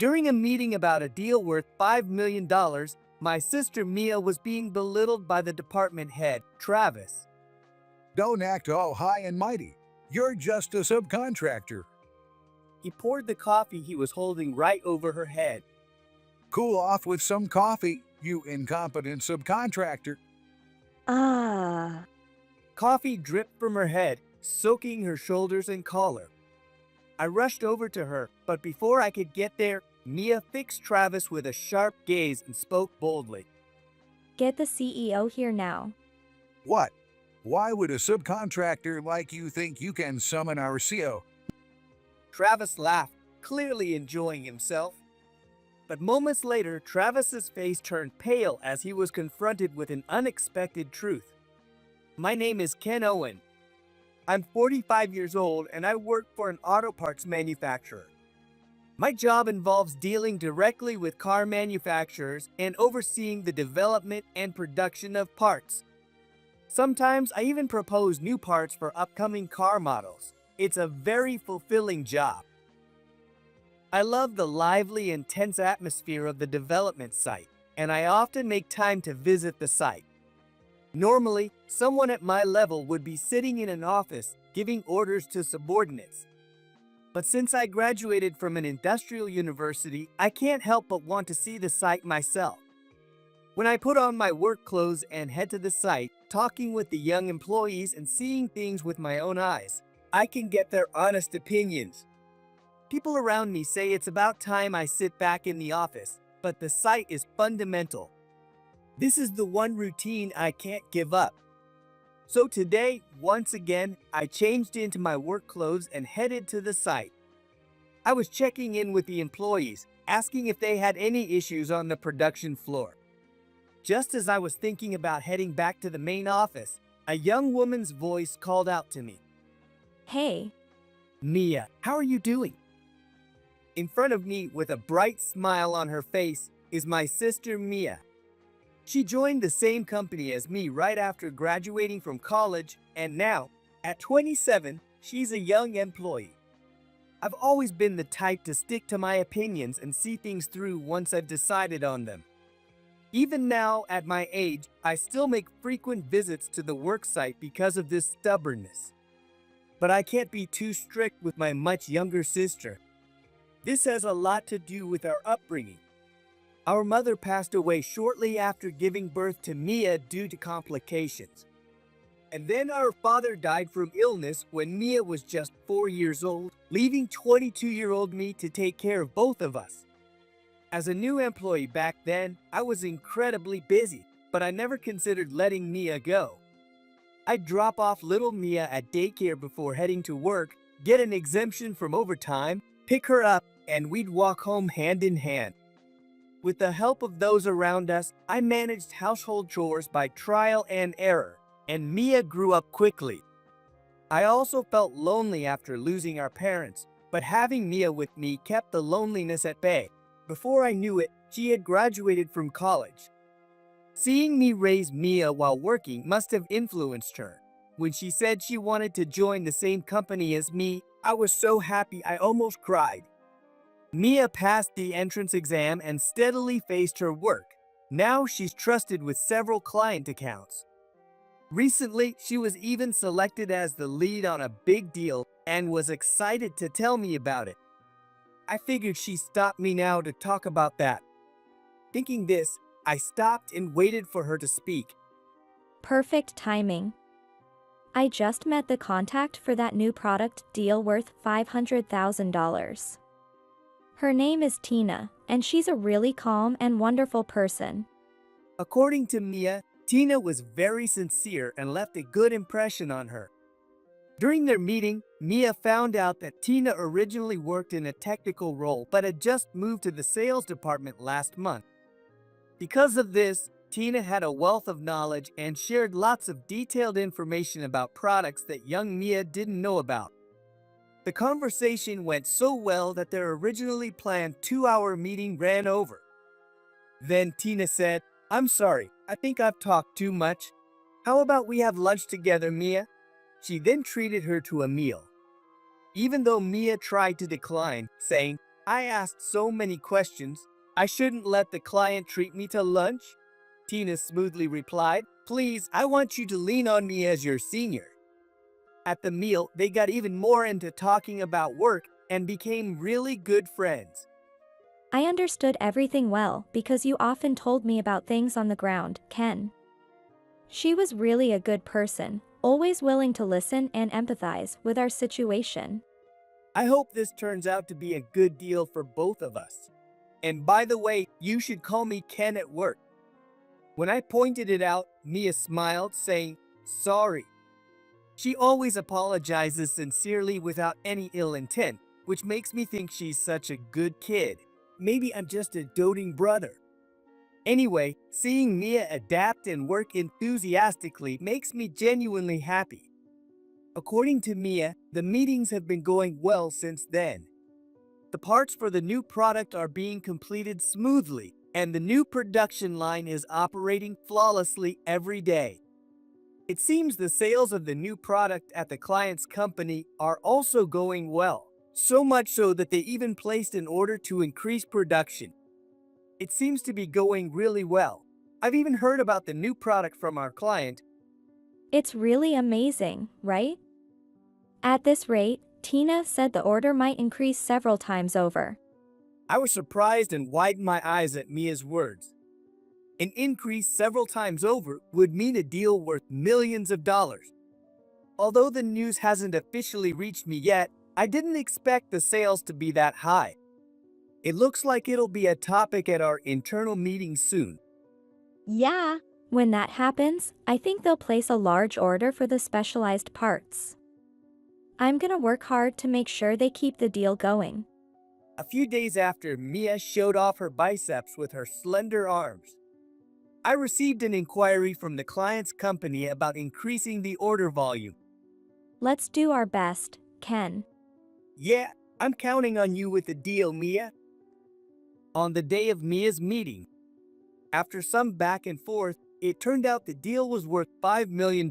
During a meeting about a deal worth $5 million, my sister Mia was being belittled by the department head, Travis. Don't act all high and mighty. You're just a subcontractor. He poured the coffee he was holding right over her head. Cool off with some coffee, you incompetent subcontractor. Ah, Coffee dripped from her head, soaking her shoulders and collar. I rushed over to her, but before I could get there, Mia fixed Travis with a sharp gaze and spoke boldly. get the CEO here now. What? Why would a subcontractor like you think you can summon our CO? Travis laughed, clearly enjoying himself. But moments later, Travis's face turned pale as he was confronted with an unexpected truth. My name is Ken Owen. I'm 45 years old and I work for an auto parts manufacturer. My job involves dealing directly with car manufacturers and overseeing the development and production of parts. Sometimes I even propose new parts for upcoming car models. It's a very fulfilling job. I love the lively and tense atmosphere of the development site, and I often make time to visit the site. Normally, someone at my level would be sitting in an office giving orders to subordinates. But since I graduated from an industrial university, I can't help but want to see the site myself. When I put on my work clothes and head to the site, talking with the young employees and seeing things with my own eyes, I can get their honest opinions. People around me say it's about time I sit back in the office, but the site is fundamental. This is the one routine I can't give up. So today, once again, I changed into my work clothes and headed to the site. I was checking in with the employees, asking if they had any issues on the production floor. Just as I was thinking about heading back to the main office, a young woman's voice called out to me. Hey, Mia, how are you doing? In front of me, with a bright smile on her face, is my sister Mia. She joined the same company as me right after graduating from college, and now, at 27, she's a young employee. I've always been the type to stick to my opinions and see things through once I've decided on them. Even now, at my age, I still make frequent visits to the worksite because of this stubbornness. But I can't be too strict with my much younger sister. This has a lot to do with our upbringing. Our mother passed away shortly after giving birth to Mia due to complications. And then our father died from illness when Mia was just 4 years old, leaving 22-year-old me to take care of both of us. As a new employee back then, I was incredibly busy, but I never considered letting Mia go. I'd drop off little Mia at daycare before heading to work, get an exemption from overtime, pick her up, and we'd walk home hand in hand. With the help of those around us, I managed household chores by trial and error, and Mia grew up quickly. I also felt lonely after losing our parents, but having Mia with me kept the loneliness at bay. Before I knew it, she had graduated from college. Seeing me raise Mia while working must have influenced her. When she said she wanted to join the same company as me, I was so happy I almost cried. Mia passed the entrance exam and steadily faced her work. Now she's trusted with several client accounts. Recently, she was even selected as the lead on a big deal and was excited to tell me about it. I figured she stopped me now to talk about that. Thinking this, I stopped and waited for her to speak. perfect timing. I just met the contact for that new product deal worth $500,000. Her name is Tina, and she's a really calm and wonderful person. According to Mia, Tina was very sincere and left a good impression on her. During their meeting, Mia found out that Tina originally worked in a technical role but had just moved to the sales department last month. Because of this, Tina had a wealth of knowledge and shared lots of detailed information about products that young Mia didn't know about. The conversation went so well that their originally planned 2-hour meeting ran over. Then Tina said, "I'm sorry, I think I've talked too much. How about we have lunch together, Mia?" She then treated her to a meal. Even though Mia tried to decline, saying, I asked so many questions. I shouldn't let the client treat me to lunch? Tina smoothly replied, please, I want you to lean on me as your senior. At the meal, they got even more into talking about work and became really good friends. I understood everything well because you often told me about things on the ground, Ken. She was really a good person, always willing to listen and empathize with our situation. I hope this turns out to be a good deal for both of us. And by the way, you should call me Ken at work. When I pointed it out, Mia smiled, saying, sorry. She always apologizes sincerely without any ill intent, which makes me think she's such a good kid. Maybe I'm just a doting brother. Anyway, seeing Mia adapt and work enthusiastically makes me genuinely happy. According to Mia, the meetings have been going well since then. The parts for the new product are being completed smoothly, and the new production line is operating flawlessly every day. It seems the sales of the new product at the client's company are also going well, so much so that they even placed an order to increase production. It seems to be going really well. I've even heard about the new product from our client. It's really amazing, right? At this rate, Tina said the order might increase several times over. I was surprised and widened my eyes at Mia's words. An increase several times over would mean a deal worth millions of dollars. Although the news hasn't officially reached me yet, I didn't expect the sales to be that high. It looks like it'll be a topic at our internal meeting soon. Yeah. When that happens, I think they'll place a large order for the specialized parts. I'm gonna work hard to make sure they keep the deal going. A few days after, Mia showed off her biceps with her slender arms. I received an inquiry from the client's company about increasing the order volume. Let's do our best, Ken. Yeah, I'm counting on you with the deal, Mia. On the day of Mia's meeting, after some back and forth, it turned out the deal was worth $5 million.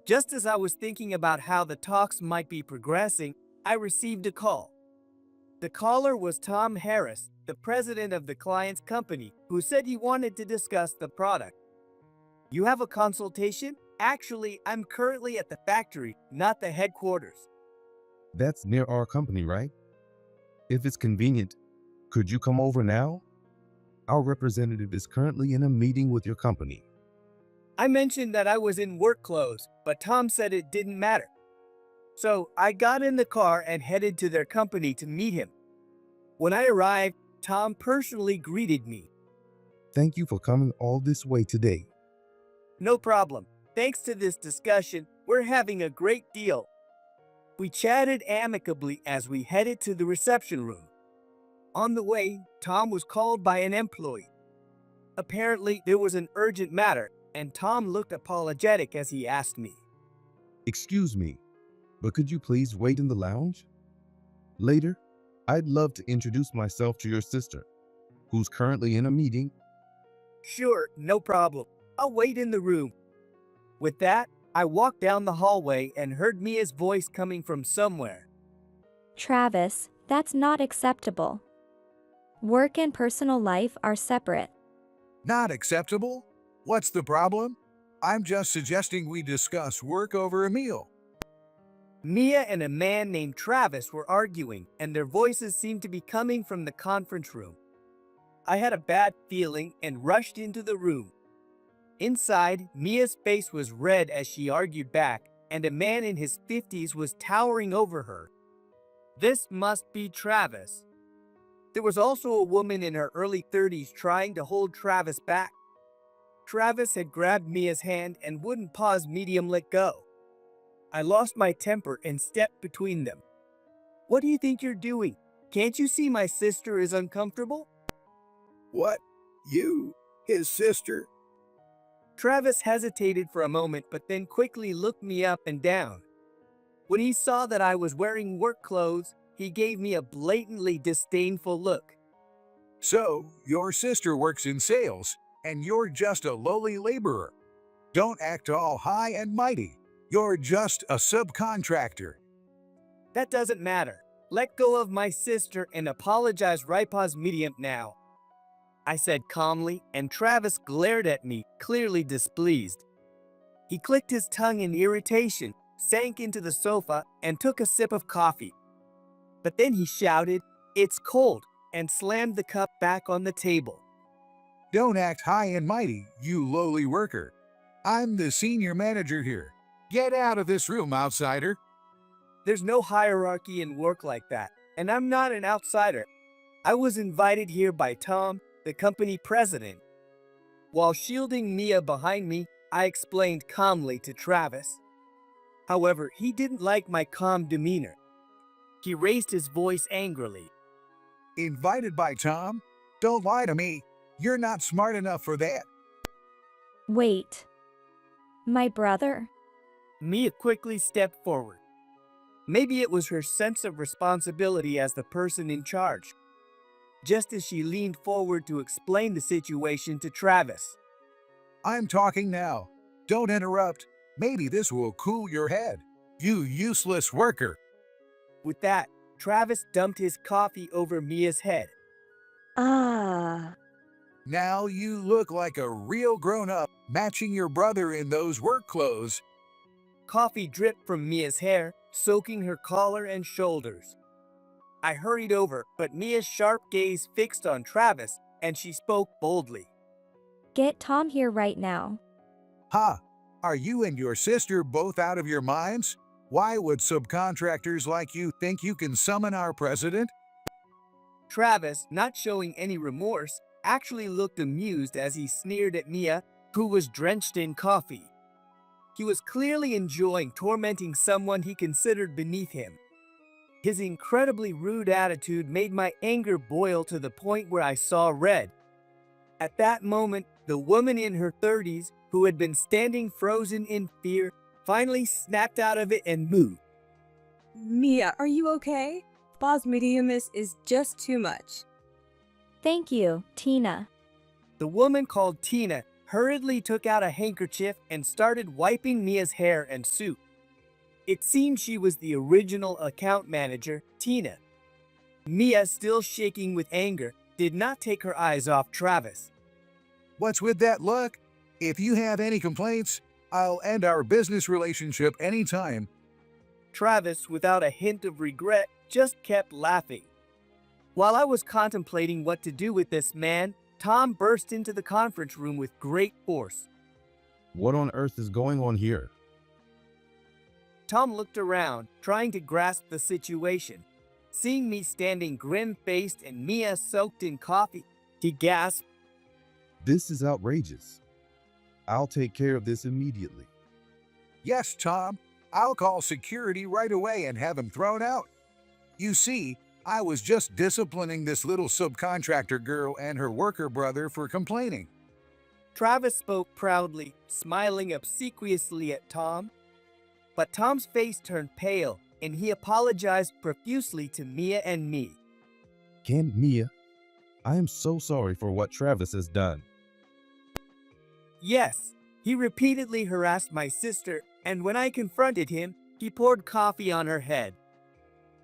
Just as I was thinking about how the talks might be progressing, I received a call. The caller was Tom Harris, the president of the client's company, who said he wanted to discuss the product. You have a consultation? Actually, I'm currently at the factory, not the headquarters. That's near our company, right? If it's convenient, could you come over now? Our representative is currently in a meeting with your company. I mentioned that I was in work clothes, but Tom said it didn't matter. So I got in the car and headed to their company to meet him. When I arrived, Tom personally greeted me. Thank you for coming all this way today. No problem. Thanks to this discussion, we're having a great deal. We chatted amicably as we headed to the reception room. On the way, Tom was called by an employee. Apparently, there was an urgent matter, and Tom looked apologetic as he asked me. Excuse me, but could you please wait in the lounge? Later, I'd love to introduce myself to your sister, who's currently in a meeting. Sure, no problem. I'll wait in the room. With that, I walked down the hallway and heard Mia's voice coming from somewhere. Travis, that's not acceptable. Work and personal life are separate. Not acceptable? What's the problem? I'm just suggesting we discuss work over a meal. Mia and a man named Travis were arguing, and their voices seemed to be coming from the conference room. I had a bad feeling and rushed into the room. Inside, Mia's face was red as she argued back, and a man in his 50s was towering over her. This must be Travis. There was also a woman in her early 30s trying to hold Travis back. Travis had grabbed Mia's hand and wouldn't pause medium let go. I lost my temper and stepped between them. What do you think you're doing? Can't you see my sister is uncomfortable? What? You? His sister? Travis hesitated for a moment but then quickly looked me up and down. When he saw that I was wearing work clothes, he gave me a blatantly disdainful look. So, your sister works in sales, and you're just a lowly laborer. Don't act all high and mighty. You're just a subcontractor. That doesn't matter. Let go of my sister and apologize ripos medium now, I said calmly, and Travis glared at me, clearly displeased. He clicked his tongue in irritation, sank into the sofa, and took a sip of coffee. But then he shouted, "It's cold," and slammed the cup back on the table. Don't act high and mighty, you lowly worker. I'm the senior manager here. Get out of this room, outsider. There's no hierarchy in work like that, and I'm not an outsider. I was invited here by Tom, the company president. While shielding Mia behind me, I explained calmly to Travis. However, he didn't like my calm demeanor. He raised his voice angrily. Invited by Tom? Don't lie to me. You're not smart enough for that. Wait. My brother? Mia quickly stepped forward. Maybe it was her sense of responsibility as the person in charge. Just as she leaned forward to explain the situation to Travis. I'm talking now. Don't interrupt. Maybe this will cool your head. You useless worker. With that, Travis dumped his coffee over Mia's head. Ah. Now you look like a real grown-up, matching your brother in those work clothes. Coffee dripped from Mia's hair, soaking her collar and shoulders. I hurried over, but Mia's sharp gaze fixed on Travis, and she spoke boldly. Get Tom here right now. Ha! Are you and your sister both out of your minds? Why would subcontractors like you think you can summon our president? Travis, not showing any remorse, actually looked amused as he sneered at Mia, who was drenched in coffee. He was clearly enjoying tormenting someone he considered beneath him. His incredibly rude attitude made my anger boil to the point where I saw red. At that moment, the woman in her 30s, who had been standing frozen in fear, finally snapped out of it and moved. Mia, are you okay? Boss mediumus is just too much. Thank you, Tina. The woman called Tina hurriedly took out a handkerchief and started wiping Mia's hair and suit. It seemed she was the original account manager, Tina. Mia, still shaking with anger, did not take her eyes off Travis. What's with that look? If you have any complaints, I'll end our business relationship anytime. Travis, without a hint of regret, just kept laughing. While I was contemplating what to do with this man, Tom burst into the conference room with great force. What on earth is going on here? Tom looked around, trying to grasp the situation. Seeing me standing grim-faced and Mia soaked in coffee, he gasped. This is outrageous. I'll take care of this immediately. Yes, Tom. I'll call security right away and have him thrown out. You see, I was just disciplining this little subcontractor girl and her worker brother for complaining. Travis spoke proudly, smiling obsequiously at Tom. But Tom's face turned pale, and he apologized profusely to Mia and me. Ken, Mia, I am so sorry for what Travis has done. Yes, he repeatedly harassed my sister, and when I confronted him, he poured coffee on her head.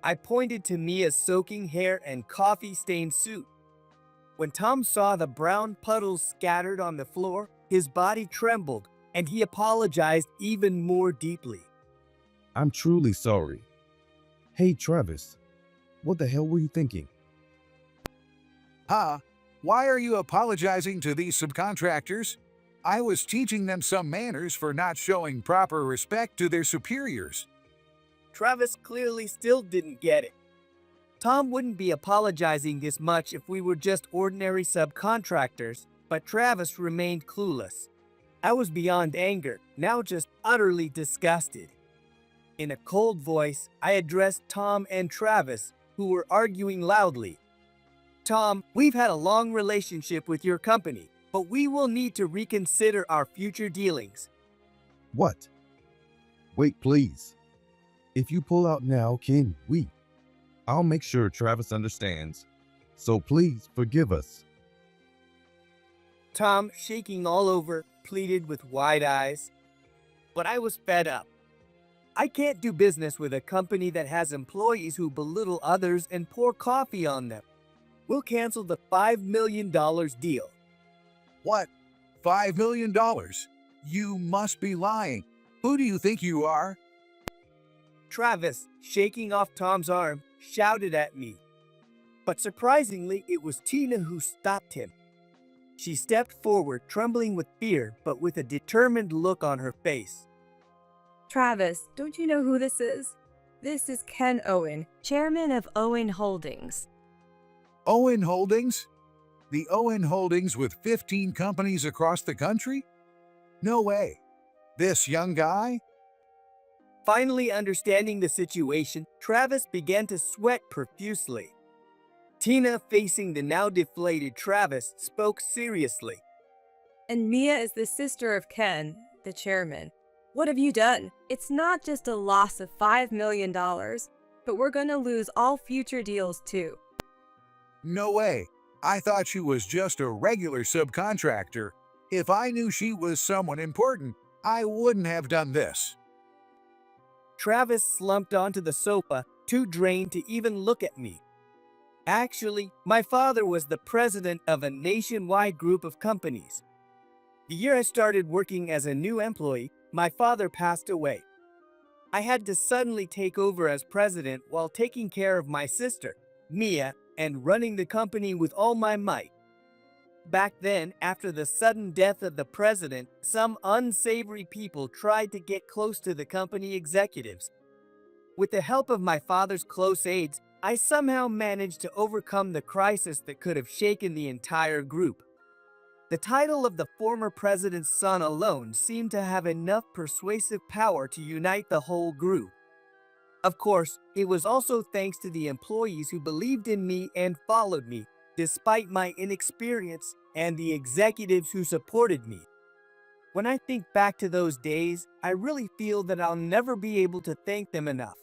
I pointed to Mia's soaking hair and coffee-stained suit. When Tom saw the brown puddles scattered on the floor, his body trembled, and he apologized even more deeply. I'm truly sorry. Hey, Travis, what the hell were you thinking? Huh? Why are you apologizing to these subcontractors? I was teaching them some manners for not showing proper respect to their superiors. Travis clearly still didn't get it. Tom wouldn't be apologizing this much if we were just ordinary subcontractors, but Travis remained clueless. I was beyond anger, now just utterly disgusted. In a cold voice, I addressed Tom and Travis, who were arguing loudly. Tom, we've had a long relationship with your company, but we will need to reconsider our future dealings. What? Wait, please. If you pull out now, can we? I'll make sure Travis understands. So please forgive us. Tom, shaking all over, pleaded with wide eyes. But I was fed up. I can't do business with a company that has employees who belittle others and pour coffee on them. We'll cancel the $5 million deal. What? $5 million? You must be lying. Who do you think you are? Travis, shaking off Tom's arm, shouted at me. But surprisingly, it was Tina who stopped him. She stepped forward, trembling with fear, but with a determined look on her face. Travis, don't you know who this is? This is Ken Owen, chairman of Owen Holdings. Owen Holdings? The Owen Holdings with 15 companies across the country? No way. This young guy? Finally understanding the situation, Travis began to sweat profusely. Tina, facing the now deflated Travis, spoke seriously. And Mia is the sister of Ken, the chairman. What have you done? It's not just a loss of $5 million, but we're gonna lose all future deals too. No way. I thought she was just a regular subcontractor. If I knew she was someone important, I wouldn't have done this. Travis slumped onto the sofa, too drained to even look at me. Actually, my father was the president of a nationwide group of companies. The year I started working as a new employee, my father passed away. I had to suddenly take over as president while taking care of my sister, Mia, and running the company with all my might. Back then, after the sudden death of the president, some unsavory people tried to get close to the company executives. With the help of my father's close aides, I somehow managed to overcome the crisis that could have shaken the entire group. The title of the former president's son alone seemed to have enough persuasive power to unite the whole group. Of course, it was also thanks to the employees who believed in me and followed me, despite my inexperience, and the executives who supported me. When I think back to those days, I really feel that I'll never be able to thank them enough.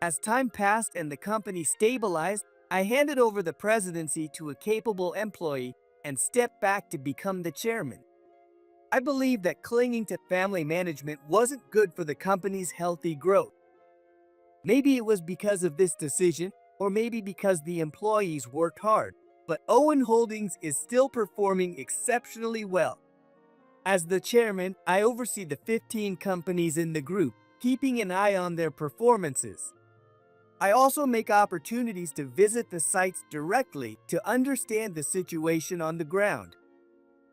As time passed and the company stabilized, I handed over the presidency to a capable employee and stepped back to become the chairman. I believe that clinging to family management wasn't good for the company's healthy growth. Maybe it was because of this decision, or maybe because the employees worked hard, but Owen Holdings is still performing exceptionally well. As the chairman, I oversee the 15 companies in the group, keeping an eye on their performances. I also make opportunities to visit the sites directly to understand the situation on the ground.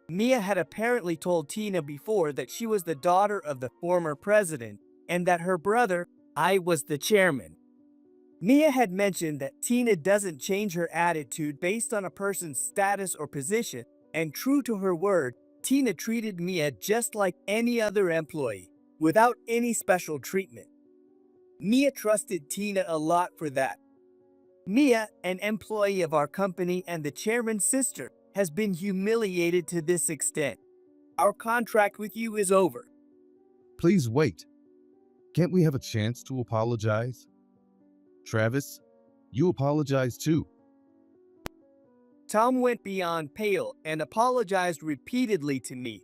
Mia had apparently told Tina before that she was the daughter of the former president, and that her brother, I was the chairman. Mia had mentioned that Tina doesn't change her attitude based on a person's status or position, and true to her word, Tina treated Mia just like any other employee, without any special treatment. Mia trusted Tina a lot for that. Mia, an employee of our company and the chairman's sister, has been humiliated to this extent. Our contract with you is over. Please wait. Can't we have a chance to apologize? Travis, you apologize too. Tom went beyond pale and apologized repeatedly to me.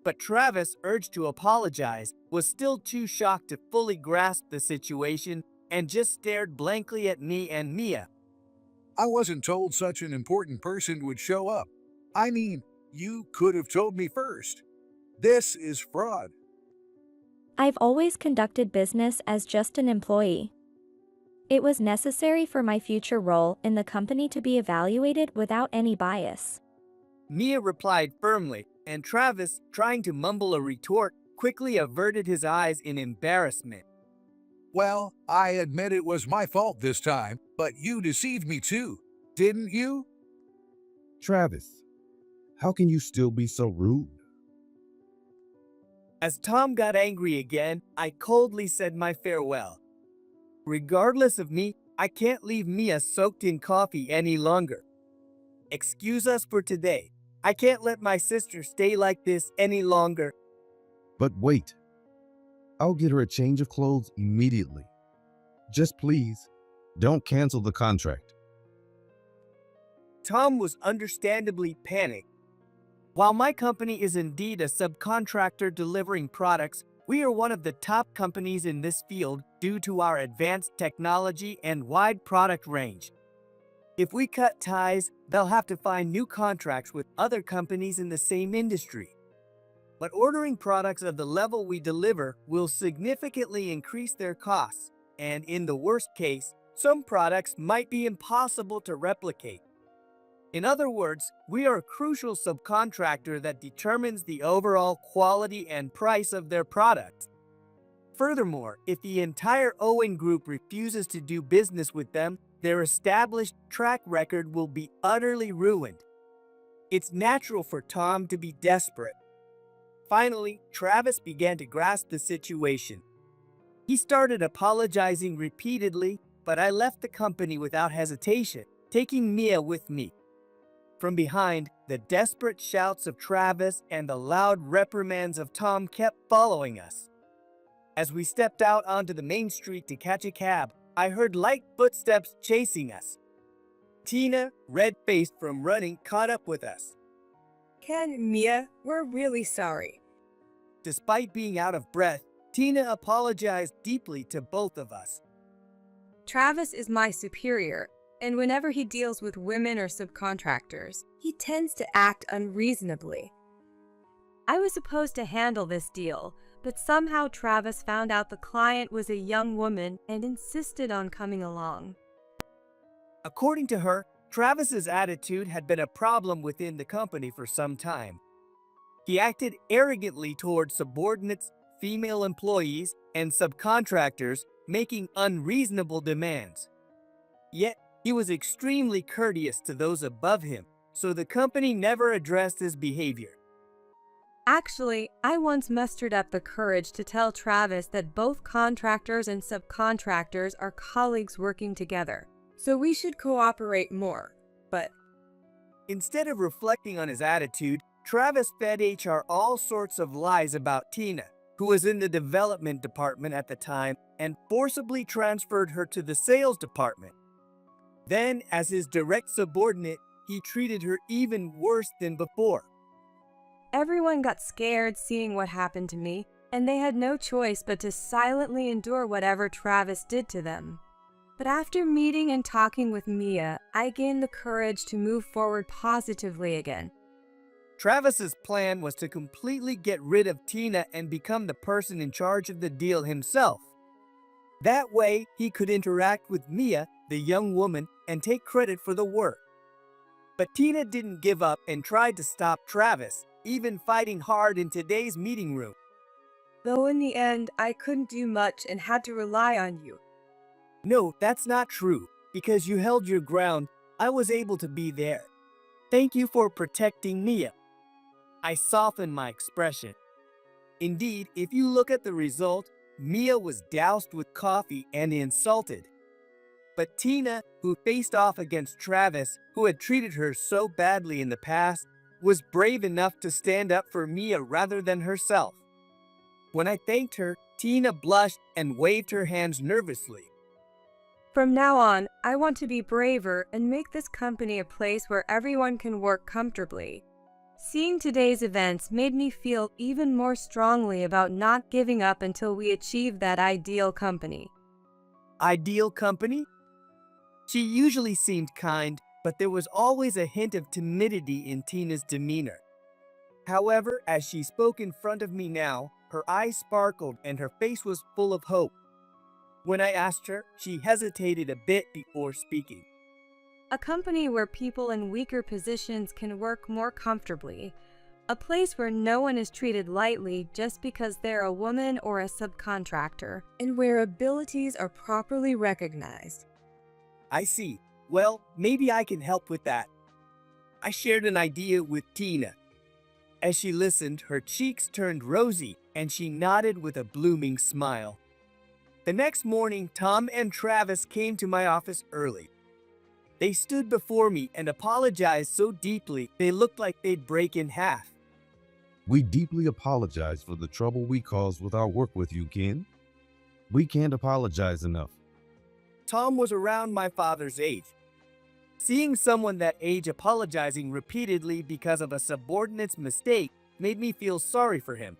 But Travis, urged to apologize, was still too shocked to fully grasp the situation and just stared blankly at me and Mia. I wasn't told such an important person would show up. I mean, you could have told me first. This is fraud. I've always conducted business as just an employee. It was necessary for my future role in the company to be evaluated without any bias. Mia replied firmly, and Travis, trying to mumble a retort, quickly averted his eyes in embarrassment. Well, I admit it was my fault this time, but you deceived me too, didn't you? Travis, how can you still be so rude? As Tom got angry again, I coldly said my farewell. Regardless of me, I can't leave Mia soaked in coffee any longer. Excuse us for today. I can't let my sister stay like this any longer. But wait. I'll get her a change of clothes immediately. Just please, don't cancel the contract. Tom was understandably panicked. While my company is indeed a subcontractor delivering products, We are one of the top companies in this field due to our advanced technology and wide product range. If we cut ties, they'll have to find new contracts with other companies in the same industry. But ordering products of the level we deliver will significantly increase their costs, and in the worst case, some products might be impossible to replicate. In other words, we are a crucial subcontractor that determines the overall quality and price of their products. Furthermore, if the entire Owen Group refuses to do business with them, their established track record will be utterly ruined. It's natural for Tom to be desperate. Finally, Travis began to grasp the situation. He started apologizing repeatedly, but I left the company without hesitation, taking Mia with me. From behind, the desperate shouts of Travis and the loud reprimands of Tom kept following us. As we stepped out onto the main street to catch a cab, I heard light footsteps chasing us. Tina, red-faced from running, caught up with us. Ken, Mia, we're really sorry. Despite being out of breath, Tina apologized deeply to both of us. Travis is my superior, and whenever he deals with women or subcontractors, he tends to act unreasonably. I was supposed to handle this deal, but somehow Travis found out the client was a young woman and insisted on coming along. According to her, Travis's attitude had been a problem within the company for some time. He acted arrogantly toward subordinates, female employees, and subcontractors, making unreasonable demands. Yet, he was extremely courteous to those above him, so the company never addressed his behavior. Actually, I once mustered up the courage to tell Travis that both contractors and subcontractors are colleagues working together, so we should cooperate more, but instead of reflecting on his attitude, Travis fed HR all sorts of lies about Tina, who was in the development department at the time, and forcibly transferred her to the sales department. Then, as his direct subordinate, he treated her even worse than before. everyone got scared seeing what happened to me, and they had no choice but to silently endure whatever Travis did to them. But after meeting and talking with Mia, I gained the courage to move forward positively again. Travis's plan was to completely get rid of Tina and become the person in charge of the deal himself. That way, he could interact with Mia, the young woman, and take credit for the work. But Tina didn't give up and tried to stop Travis, even fighting hard in today's meeting room. Though in the end, I couldn't do much and had to rely on you. No, that's not true. Because you held your ground, I was able to be there. Thank you for protecting Mia. I softened my expression. Indeed, if you look at the result, Mia was doused with coffee and insulted. But Tina, who faced off against Travis, who had treated her so badly in the past, was brave enough to stand up for Mia rather than herself. When I thanked her, Tina blushed and waved her hands nervously. From now on, I want to be braver and make this company a place where everyone can work comfortably. Seeing today's events made me feel even more strongly about not giving up until we achieve that ideal company. Ideal company? She usually seemed kind, but there was always a hint of timidity in Tina's demeanor. However, as she spoke in front of me now, her eyes sparkled and her face was full of hope. When I asked her, she hesitated a bit before speaking. A company where people in weaker positions can work more comfortably. A place where no one is treated lightly just because they're a woman or a subcontractor, and where abilities are properly recognized. I see. Well, maybe I can help with that. I shared an idea with Tina. As she listened, her cheeks turned rosy and she nodded with a blooming smile. The next morning, Tom and Travis came to my office early. They stood before me and apologized so deeply they looked like they'd break in half. We deeply apologize for the trouble we caused with our work with you, Ken. We can't apologize enough. Tom was around my father's age. Seeing someone that age apologizing repeatedly because of a subordinate's mistake made me feel sorry for him.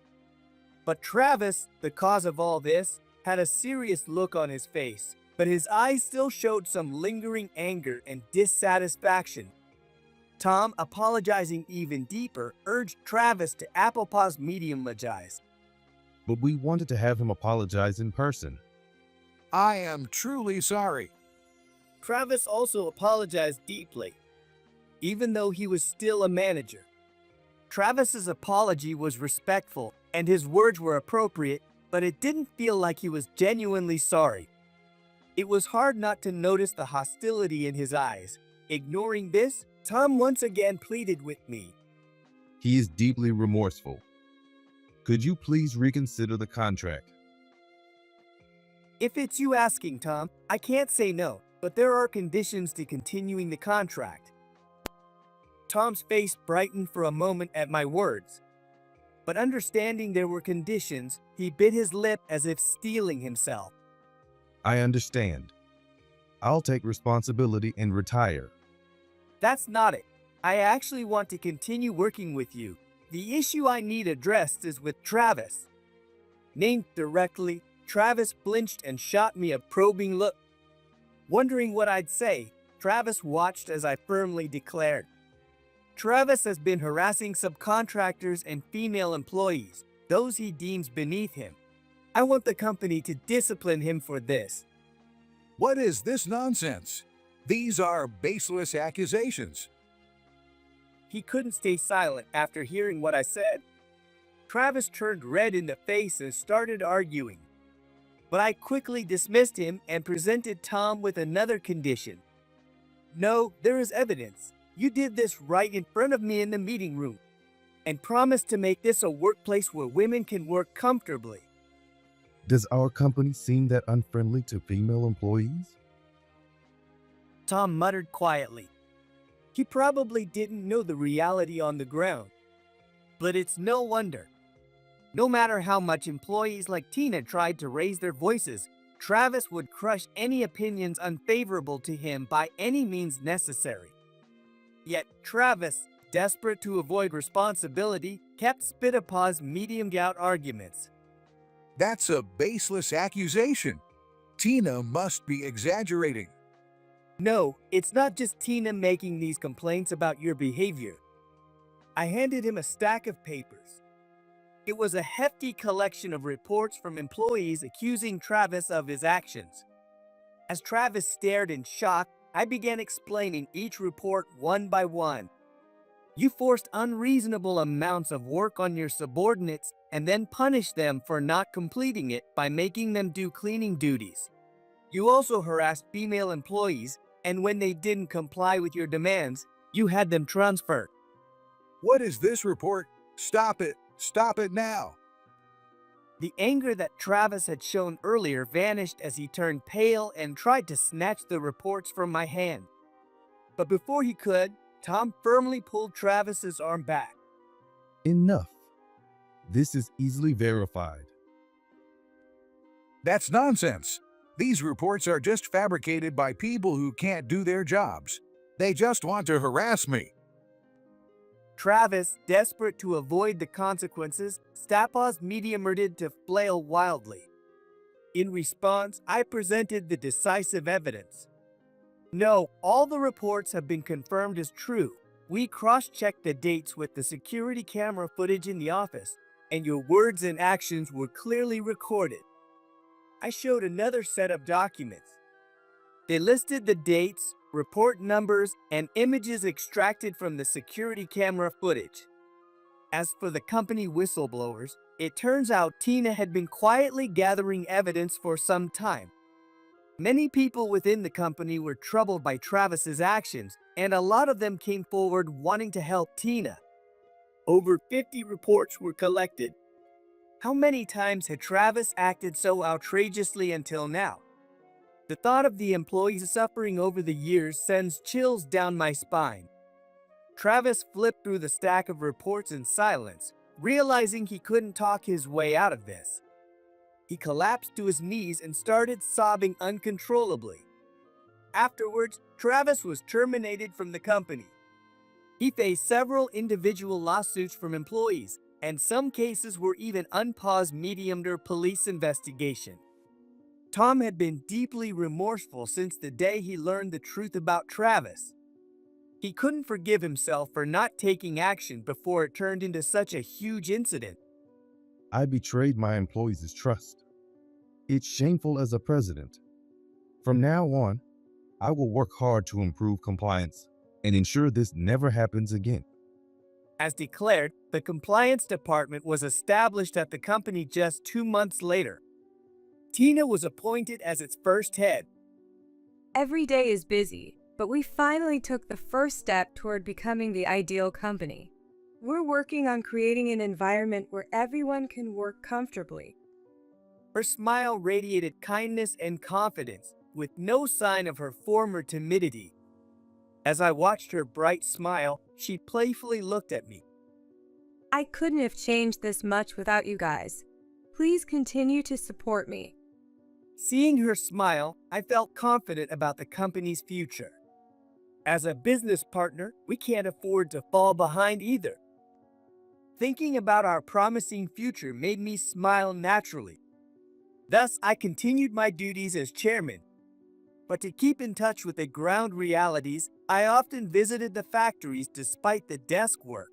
But Travis, the cause of all this, had a serious look on his face, but his eyes still showed some lingering anger and dissatisfaction. Tom, apologizing even deeper, urged Travis to apologize. But we wanted to have him apologize in person. I am truly sorry. Travis also apologized deeply, even though he was still a manager. Travis's apology was respectful and his words were appropriate, but it didn't feel like he was genuinely sorry. It was hard not to notice the hostility in his eyes. Ignoring this, Tom once again pleaded with me. He is deeply remorseful. Could you please reconsider the contract? If it's you asking, Tom, I can't say no, but there are conditions to continuing the contract. Tom's face brightened for a moment at my words, but understanding there were conditions, he bit his lip as if steeling himself. I understand. I'll take responsibility and retire. That's not it. I actually want to continue working with you. The issue I need addressed is with Travis. Named directly, Travis blinched and shot me a probing look. Wondering what I'd say, Travis watched as I firmly declared. Travis has been harassing subcontractors and female employees, those he deems beneath him. I want the company to discipline him for this. What is this nonsense? These are baseless accusations. He couldn't stay silent after hearing what I said. Travis turned red in the face and started arguing. But I quickly dismissed him and presented Tom with another condition. No, there is evidence. You did this right in front of me in the meeting room, and promised to make this a workplace where women can work comfortably. Does our company seem that unfriendly to female employees? Tom muttered quietly. He probably didn't know the reality on the ground. But it's no wonder. No matter how much employees like Tina tried to raise their voices, Travis would crush any opinions unfavorable to him by any means necessary. Yet Travis, desperate to avoid responsibility, kept Spitapaw's medium-gout arguments. That's a baseless accusation. Tina must be exaggerating. No, it's not just Tina making these complaints about your behavior. I handed him a stack of papers. It was a hefty collection of reports from employees accusing Travis of his actions. As Travis stared in shock, I began explaining each report one by one. You forced unreasonable amounts of work on your subordinates and then punished them for not completing it by making them do cleaning duties. You also harassed female employees, and when they didn't comply with your demands, you had them transferred. What is this report? Stop it! Stop it now! The anger that Travis had shown earlier vanished as he turned pale and tried to snatch the reports from my hand. But before he could, Tom firmly pulled Travis's arm back. Enough. This is easily verified. That's nonsense. These reports are just fabricated by people who can't do their jobs. They just want to harass me. Travis, desperate to avoid the consequences, Stapaw's medium-worded to flail wildly. In response, I presented the decisive evidence. No, all the reports have been confirmed as true. We cross-checked the dates with the security camera footage in the office, and your words and actions were clearly recorded. I showed another set of documents. They listed the dates, report numbers, and images extracted from the security camera footage. As for the company whistleblowers, it turns out Tina had been quietly gathering evidence for some time. Many people within the company were troubled by Travis's actions, and a lot of them came forward wanting to help Tina. Over 50 reports were collected. How many times had Travis acted so outrageously until now? The thought of the employees suffering over the years sends chills down my spine. Travis flipped through the stack of reports in silence, realizing he couldn't talk his way out of this. He collapsed to his knees and started sobbing uncontrollably. Afterwards, Travis was terminated from the company. He faced several individual lawsuits from employees, and some cases were even unpaused mediumed or police investigation. Tom had been deeply remorseful since the day he learned the truth about Travis. He couldn't forgive himself for not taking action before it turned into such a huge incident. I betrayed my employees' trust. It's shameful as a president. From now on, I will work hard to improve compliance and ensure this never happens again. As declared, the compliance department was established at the company just 2 months later. Tina was appointed as its first head. Every day is busy, but we finally took the first step toward becoming the ideal company. We're working on creating an environment where everyone can work comfortably. Her smile radiated kindness and confidence, with no sign of her former timidity. As I watched her bright smile, she playfully looked at me. I couldn't have changed this much without you guys. Please continue to support me. Seeing her smile, I felt confident about the company's future. As a business partner, we can't afford to fall behind either. Thinking about our promising future made me smile naturally. Thus, I continued my duties as chairman. But to keep in touch with the ground realities, I often visited the factories despite the desk work.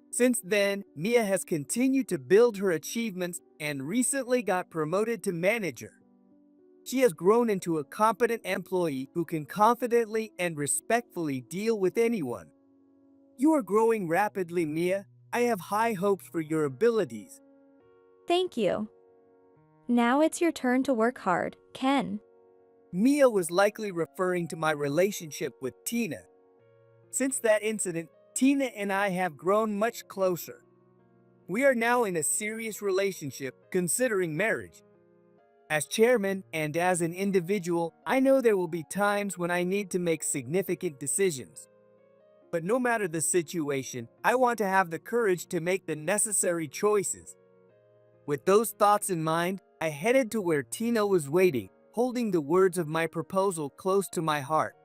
Since then, Mia has continued to build her achievements and recently got promoted to manager. She has grown into a competent employee who can confidently and respectfully deal with anyone. You are growing rapidly, Mia. I have high hopes for your abilities. Thank you. Now it's your turn to work hard, Ken. Mia was likely referring to my relationship with Tina. Since that incident, Tina and I have grown much closer. We are now in a serious relationship, considering marriage. As chairman and as an individual, I know there will be times when I need to make significant decisions. But no matter the situation, I want to have the courage to make the necessary choices. With those thoughts in mind, I headed to where Tina was waiting, holding the words of my proposal close to my heart.